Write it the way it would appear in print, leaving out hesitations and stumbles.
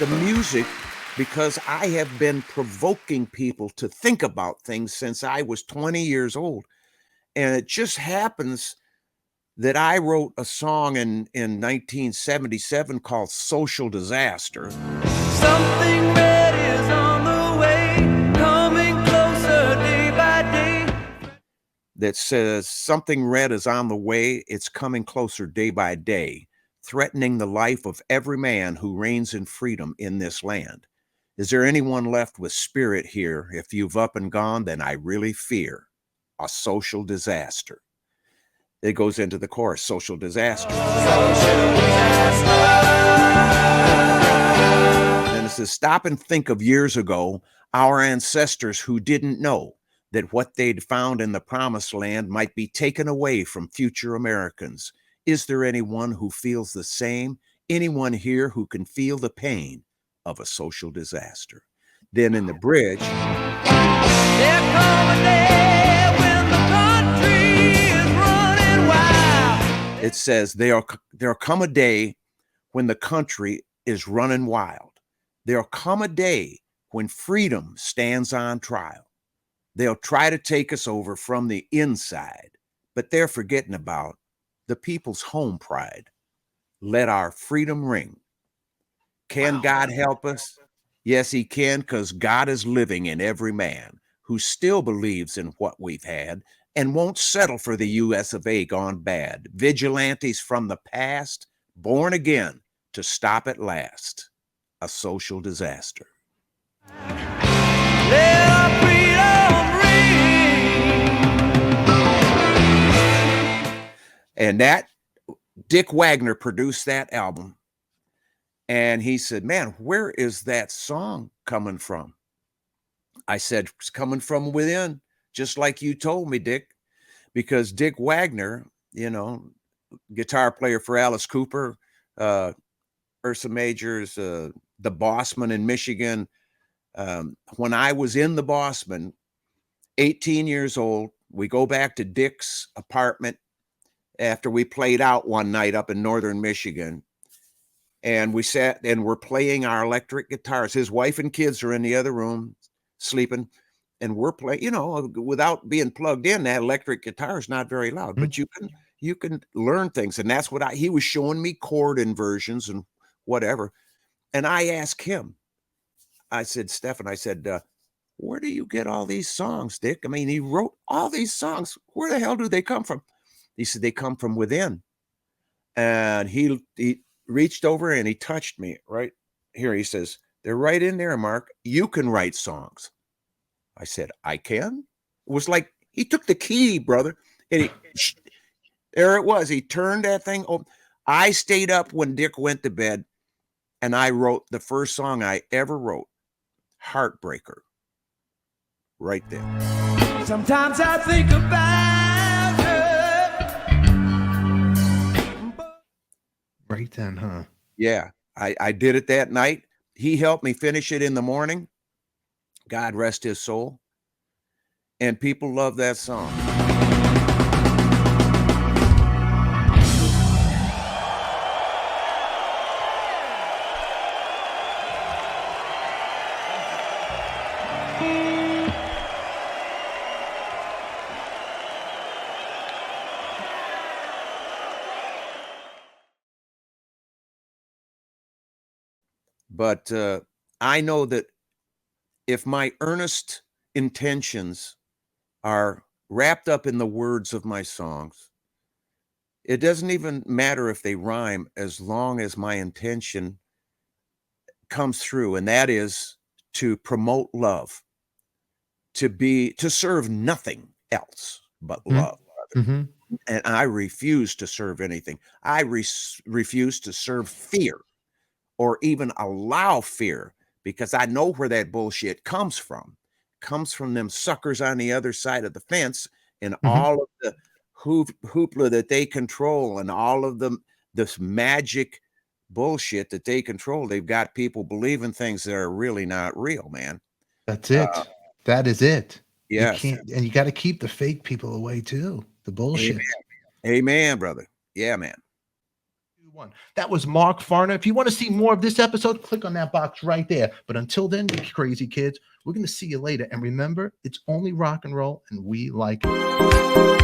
the music because I have been provoking people to think about things since I was 20 years old. And it just happens that I wrote a song in 1977 called Social Disaster. Something red is on the way, coming closer day by day. That says something red is on the way, it's coming closer day by day, threatening the life of every man who reigns in freedom in this land. Is there anyone left with spirit here? If you've up and gone, then I really fear a social disaster. It goes into the chorus, social disaster. And it says, stop and think of years ago, our ancestors who didn't know that what they'd found in the promised land might be taken away from future Americans. Is there anyone who feels the same? Anyone here who can feel the pain of a social disaster? Then in the bridge, There come a day when the country is running wild. it says, there'll come a day when the country is running wild. There'll come a day when freedom stands on trial. They'll try to take us over from the inside, but they're forgetting about the people's home pride. Let our freedom ring. Can God help us? Yes, he can, because God is living in every man who still believes in what we've had and won't settle for the US of A gone bad. Vigilantes from the past, born again to stop at last a social disaster. Let our freedom ring. And that, Dick Wagner produced that album. And he said, man, where is that song coming from? I said, it's coming from within, just like you told me, Dick, because Dick Wagner, you know, guitar player for Alice Cooper, Ursa Major's, the Bossman in Michigan. When I was in the Bossman, 18 years old, we go back to Dick's apartment after we played out one night up in northern Michigan. And we sat and we're playing our electric guitars. His wife and kids are in the other room sleeping. And we're playing, you know, without being plugged in, that electric guitar is not very loud, but you can learn things. And that's what he was showing me chord inversions and whatever. And I asked him, I said, Stefan, I said, where do you get all these songs, Dick? I mean, he wrote all these songs. Where the hell do they come from? He said, they come from within. And he reached over and he touched me right here. He says, they're right in there, Mark. You can write songs. I said, I can? It was like he took the key, brother. And there it was. He turned that thing open. I stayed up when Dick went to bed and I wrote the first song I ever wrote, Heartbreaker. Right there. Sometimes I think about her. Right then, huh? Yeah, I did it that night. He helped me finish it in the morning. God rest his soul. And people love that song. But I know that if my earnest intentions are wrapped up in the words of my songs, it doesn't even matter if they rhyme as long as my intention comes through. And that is to promote love, to serve nothing else but love. Mm-hmm. And I refuse to serve anything. I refuse to serve fear or even allow fear, because I know where that bullshit comes from. Comes from them suckers on the other side of the fence and all of the hoopla that they control and all of this magic bullshit that they control. They've got people believing things that are really not real, man. That's it. That is it. Yes. You can't, and you got to keep the fake people away too. The bullshit. Amen. Amen, brother. Yeah, man. That was Mark Farner. If you want to see more of this episode, click on that box right there. But until then, you crazy kids, we're going to see you later. And remember, it's only rock and roll, and we like it.